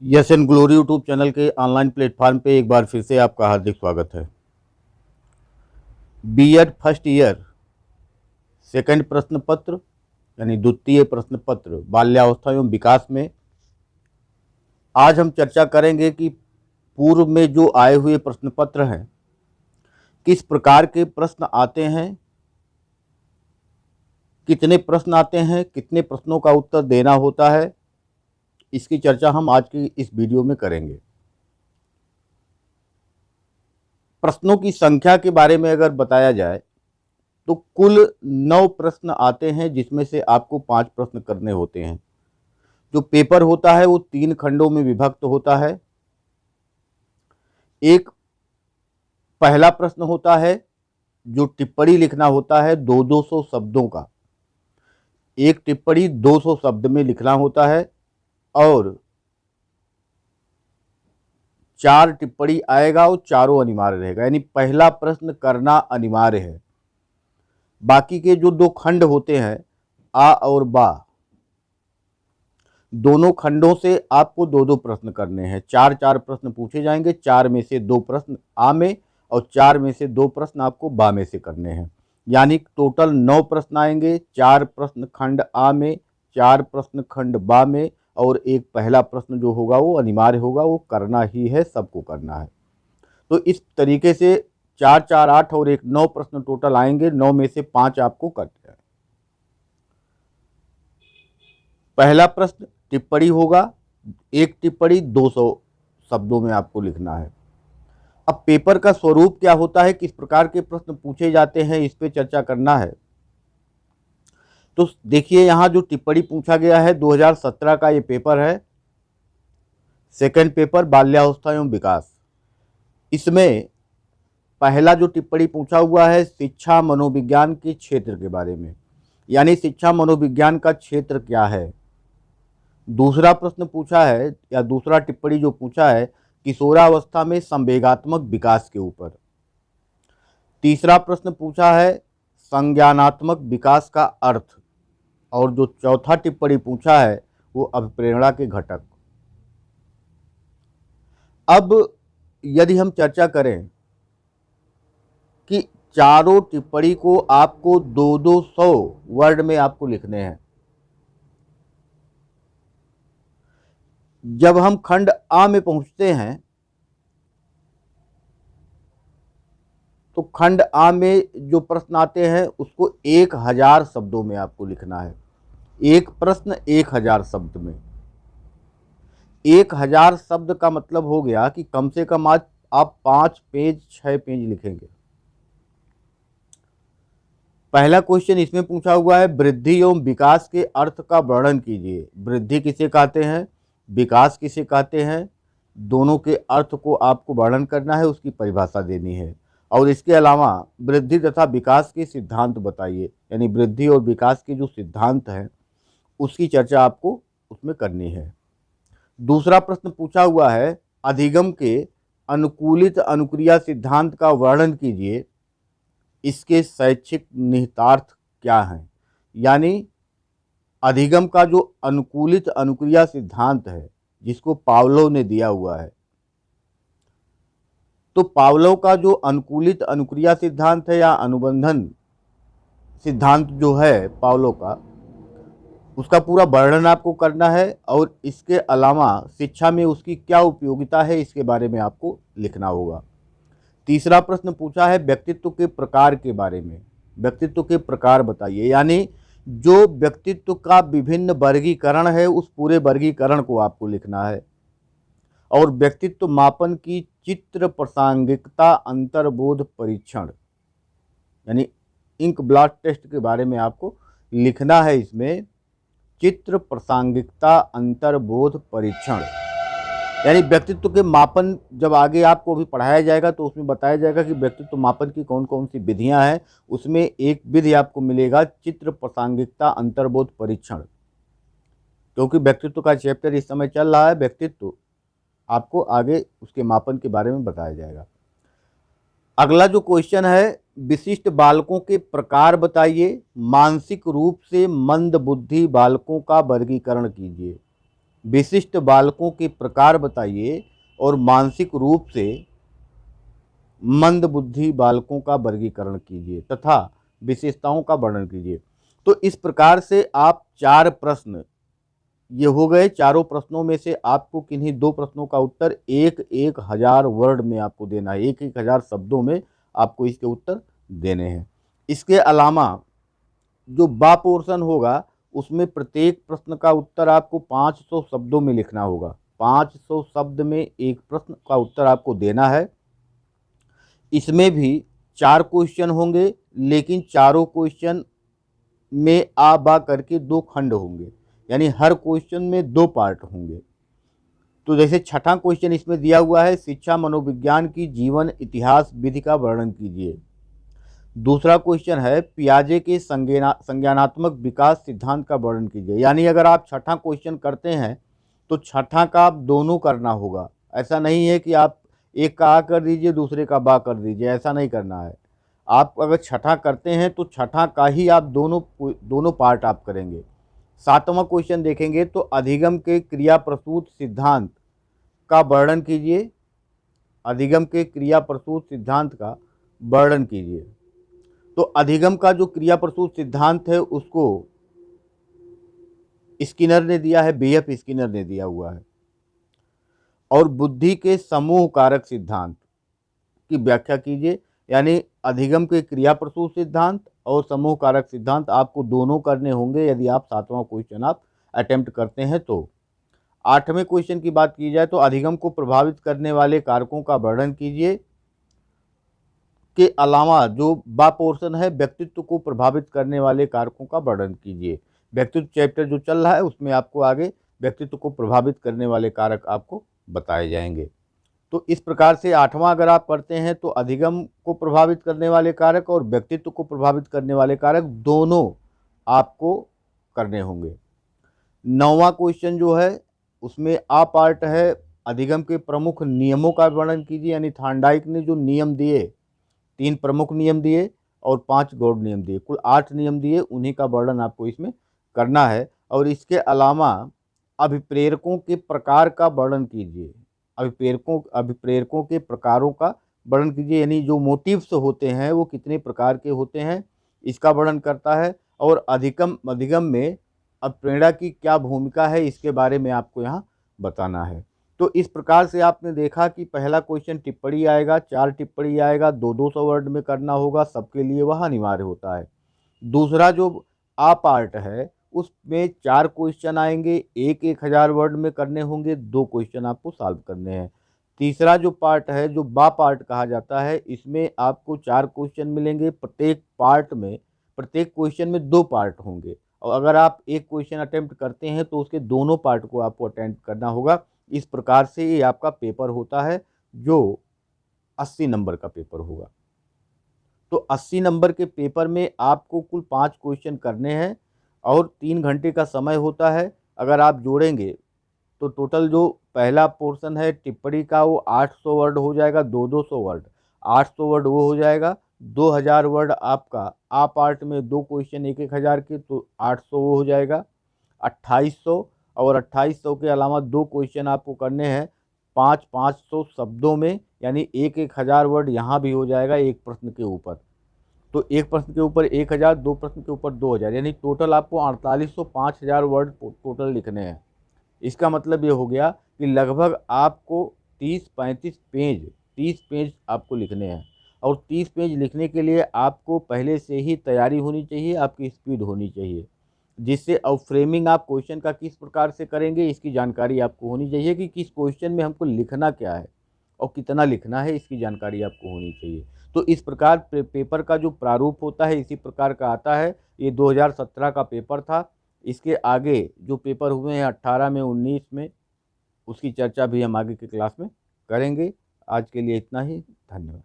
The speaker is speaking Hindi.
Yes and glory YouTube channel के ऑनलाइन प्लेटफॉर्म पे एक बार फिर से आपका हार्दिक स्वागत है। बीएड फर्स्ट ईयर सेकंड प्रश्न पत्र यानी द्वितीय प्रश्न पत्र बाल्यावस्था एवं विकास में आज हम चर्चा करेंगे कि पूर्व में जो आए हुए प्रश्न पत्र हैं किस प्रकार के प्रश्न आते हैं, कितने प्रश्न आते हैं, कितने प्रश्नों का उत्तर देना होता है, इसकी चर्चा हम आज की इस वीडियो में करेंगे। प्रश्नों की संख्या के बारे में अगर बताया जाए तो कुल 9 प्रश्न आते हैं, जिसमें से आपको 5 प्रश्न करने होते हैं। जो पेपर होता है वो 3 खंडों में विभक्त होता है। एक पहला प्रश्न होता है जो टिप्पणी लिखना होता है 200 शब्दों का। एक टिप्पणी 200 शब्द में लिखना होता है और 4 टिप्पणी आएगा और चारों अनिवार्य रहेगा, यानी पहला प्रश्न करना अनिवार्य है। बाकी के जो 2 खंड होते हैं आ और बा, दोनों खंडों से आपको 2-2 प्रश्न करने हैं। 4-4 प्रश्न पूछे जाएंगे, 4 में से 2 प्रश्न आ में और 4 में से 2 प्रश्न आपको बा में से करने हैं। यानी टोटल 9 प्रश्न आएंगे, 4 प्रश्न खंड आ में, 4 प्रश्न खंड बा में और एक पहला प्रश्न जो होगा वो अनिवार्य होगा, वो करना ही है, सबको करना है। तो इस तरीके से 4-4 8 और एक 9 प्रश्न टोटल आएंगे। 9 में से 5 आपको करते हैं। पहला प्रश्न टिप्पणी होगा, एक टिप्पणी 200 शब्दों में आपको लिखना है। अब पेपर का स्वरूप क्या होता है, किस प्रकार के प्रश्न पूछे जाते हैं, इस पे चर्चा करना है। तो देखिए यहाँ जो टिप्पणी पूछा गया है 2017 का ये पेपर है, सेकंड पेपर बाल्यावस्था एवं विकास। इसमें पहला जो टिप्पणी पूछा हुआ है शिक्षा मनोविज्ञान के क्षेत्र के बारे में, यानी शिक्षा मनोविज्ञान का क्षेत्र क्या है। दूसरा प्रश्न पूछा है या दूसरा टिप्पणी जो पूछा है किशोरावस्था में संवेगात्मक विकास के ऊपर। तीसरा प्रश्न पूछा है संज्ञानात्मक विकास का अर्थ। और जो चौथा टिप्पणी पूछा है वो अभिप्रेरणा के घटक। अब यदि हम चर्चा करें कि चारों टिप्पणी को आपको 200 वर्ड में आपको लिखने हैं। जब हम खंड आ में पहुंचते हैं तो खंड आ में जो प्रश्न आते हैं उसको 1000 शब्दों में आपको लिखना है। एक प्रश्न 1000 शब्द में। 1000 शब्द का मतलब हो गया कि कम से कम आज आप 5 पेज 6 पेज लिखेंगे। पहला क्वेश्चन इसमें पूछा हुआ है वृद्धि एवं विकास के अर्थ का वर्णन कीजिए। वृद्धि किसे कहते हैं, विकास किसे कहते हैं, दोनों के अर्थ को आपको वर्णन करना है, उसकी परिभाषा देनी है। और इसके अलावा वृद्धि तथा विकास के सिद्धांत बताइए, यानी वृद्धि और विकास के जो सिद्धांत हैं उसकी चर्चा आपको उसमें करनी है। दूसरा प्रश्न पूछा हुआ है अधिगम के अनुकूलित अनुक्रिया सिद्धांत का वर्णन कीजिए, इसके शैक्षिक निहितार्थ क्या हैं। यानी अधिगम का जो अनुकूलित अनुक्रिया सिद्धांत है जिसको पावलोव ने दिया हुआ है, तो पावलोव का जो अनुकूलित अनुक्रिया सिद्धांत है या अनुबंधन सिद्धांत जो है पावलोव का, उसका पूरा वर्णन आपको करना है। और इसके अलावा शिक्षा में उसकी क्या उपयोगिता है, इसके बारे में आपको लिखना होगा। तीसरा प्रश्न पूछा है व्यक्तित्व के प्रकार के बारे में। व्यक्तित्व के प्रकार बताइए, यानी जो व्यक्तित्व का विभिन्न वर्गीकरण है उस पूरे वर्गीकरण को आपको लिखना है। और व्यक्तित्व मापन की चित्र प्रासंगिकता अंतर्बोध परीक्षण, यानी इंक ब्लॉट टेस्ट के बारे में आपको लिखना है। इसमें चित्र प्रासंगिकता अंतर्बोध परीक्षण, यानी व्यक्तित्व के मापन जब आगे आपको भी पढ़ाया जाएगा तो उसमें बताया जाएगा कि व्यक्तित्व मापन की कौन कौन सी विधियां हैं। उसमें एक विधि आपको मिलेगा चित्र प्रासंगिकता अंतर्बोध परीक्षण, क्योंकि व्यक्तित्व का चैप्टर इस समय चल रहा है। व्यक्तित्व आपको आगे उसके मापन के बारे में बताया जाएगा। अगला जो क्वेश्चन है विशिष्ट बालकों के प्रकार बताइए, मानसिक रूप से मंद बुद्धि बालकों का वर्गीकरण कीजिए। विशिष्ट बालकों के प्रकार बताइए और मानसिक रूप से मंदबुद्धि बालकों का वर्गीकरण कीजिए तथा विशेषताओं का वर्णन कीजिए। तो इस प्रकार से आप 4 प्रश्न ये हो गए। चारों प्रश्नों में से आपको किन्हीं 2 प्रश्नों का उत्तर 1,000 वर्ड में आपको देना है, 1,000 शब्दों में आपको इसके उत्तर देने हैं। इसके अलावा जो बा पोर्शन होगा उसमें प्रत्येक प्रश्न का उत्तर आपको 500 शब्दों में लिखना होगा। 500 शब्द में एक प्रश्न का उत्तर आपको देना है। इसमें भी 4 क्वेश्चन होंगे, लेकिन चारों क्वेश्चन में आ बा करके 2 खंड होंगे, यानी हर क्वेश्चन में 2 पार्ट होंगे। तो जैसे छठा क्वेश्चन इसमें दिया हुआ है, शिक्षा मनोविज्ञान की जीवन इतिहास विधि का वर्णन कीजिए। दूसरा क्वेश्चन है पियाजे के संज्ञानात्मक विकास सिद्धांत का वर्णन कीजिए। यानी अगर आप छठा क्वेश्चन करते हैं तो छठा का आप दोनों करना होगा। ऐसा नहीं है कि आप एक का आ कर दीजिए दूसरे का बा कर दीजिए, ऐसा नहीं करना है। आप अगर छठा करते हैं तो छठा का ही आप दोनों पार्ट आप करेंगे। सातवां क्वेश्चन देखेंगे तो अधिगम के क्रिया प्रसूत सिद्धांत का वर्णन कीजिए। अधिगम के क्रिया प्रसूत सिद्धांत का वर्णन कीजिए। तो अधिगम का जो क्रिया प्रसूत सिद्धांत है उसको स्किनर ने दिया है, बीएफ स्किनर ने दिया हुआ है। और बुद्धि के समूह कारक सिद्धांत की व्याख्या कीजिए। यानी अधिगम के क्रिया प्रसूत सिद्धांत और समूह कारक सिद्धांत आपको दोनों करने होंगे यदि आप 7वां क्वेश्चन आप अटेम्प्ट करते हैं तो। 8वें क्वेश्चन की बात की जाए तो अधिगम को प्रभावित करने वाले कारकों का वर्णन कीजिए। के अलावा जो बा पोर्शन है व्यक्तित्व को प्रभावित करने वाले कारकों का वर्णन कीजिए। व्यक्तित्व चैप्टर जो चल रहा है उसमें आपको आगे व्यक्तित्व को प्रभावित करने वाले कारक आपको बताए जाएंगे। तो इस प्रकार से 8वां अगर आप पढ़ते हैं तो अधिगम को प्रभावित करने वाले कारक और व्यक्तित्व को प्रभावित करने वाले कारक दोनों आपको करने होंगे। 9वां क्वेश्चन जो है उसमें आ पार्ट है अधिगम के प्रमुख नियमों का वर्णन कीजिए। यानी थॉर्नडाइक ने जो नियम दिए, 3 प्रमुख नियम दिए और 5 गौड़ नियम दिए, कुल 8 नियम दिए, उन्हीं का वर्णन आपको इसमें करना है। और इसके अलावा अभिप्रेरकों के प्रकार का वर्णन कीजिए। अभिप्रेरकों के प्रकारों का वर्णन कीजिए। यानी जो मोटिव्स होते हैं वो कितने प्रकार के होते हैं इसका वर्णन करता है। और अधिगम में अभिप्रेरणा की क्या भूमिका है इसके बारे में आपको यहाँ बताना है। तो इस प्रकार से आपने देखा कि पहला क्वेश्चन टिप्पणी आएगा, 4 टिप्पणी आएगा, 200 वर्ड में करना होगा, सबके लिए वह अनिवार्य होता है। दूसरा जो आ पार्ट है उसमें 4 क्वेश्चन आएंगे, 1,000 वर्ड में करने होंगे, 2 क्वेश्चन आपको सॉल्व करने हैं। तीसरा जो पार्ट है जो बा पार्ट कहा जाता है, इसमें आपको 4 क्वेश्चन मिलेंगे, प्रत्येक क्वेश्चन में 2 पार्ट होंगे। और अगर आप एक क्वेश्चन अटेम्प्ट करते हैं तो उसके दोनों पार्ट को आपको अटेम्प्ट करना होगा। इस प्रकार से ये आपका पेपर होता है जो 80 नंबर का पेपर होगा। तो 80 नंबर के पेपर में आपको कुल 5 क्वेश्चन करने हैं और 3 घंटे का समय होता है। अगर आप जोड़ेंगे तो टोटल जो पहला पोर्शन है टिप्पणी का वो 800 वर्ड हो जाएगा, 200 वर्ड, 800 वर्ड वो हो जाएगा, 2000 वर्ड आपका आ पार्ट में 2 क्वेश्चन 1,000 के, तो 800 वो हो जाएगा 2800। और 2800 के अलावा 2 क्वेश्चन आपको करने हैं 500 शब्दों में, यानी 1,000 वर्ड यहाँ भी हो जाएगा एक प्रश्न के ऊपर। तो एक प्रश्न के ऊपर 1,000, 2 प्रश्न के ऊपर 2,000, यानी टोटल आपको 4800 5,000 वर्ड टोटल लिखने हैं। इसका मतलब ये हो गया कि लगभग आपको 30 पेज आपको लिखने हैं। और 30 पेज लिखने के लिए आपको पहले से ही तैयारी होनी चाहिए, आपकी स्पीड होनी चाहिए, जिससे अब फ्रेमिंग आप क्वेश्चन का किस प्रकार से करेंगे इसकी जानकारी आपको होनी चाहिए कि किस क्वेश्चन में हमको लिखना क्या है और कितना लिखना है इसकी जानकारी आपको होनी चाहिए। तो इस प्रकार पेपर का जो प्रारूप होता है इसी प्रकार का आता है। ये 2017 का पेपर था। इसके आगे जो पेपर हुए हैं 18 में, 19 में, उसकी चर्चा भी हम आगे की क्लास में करेंगे। आज के लिए इतना ही, धन्यवाद।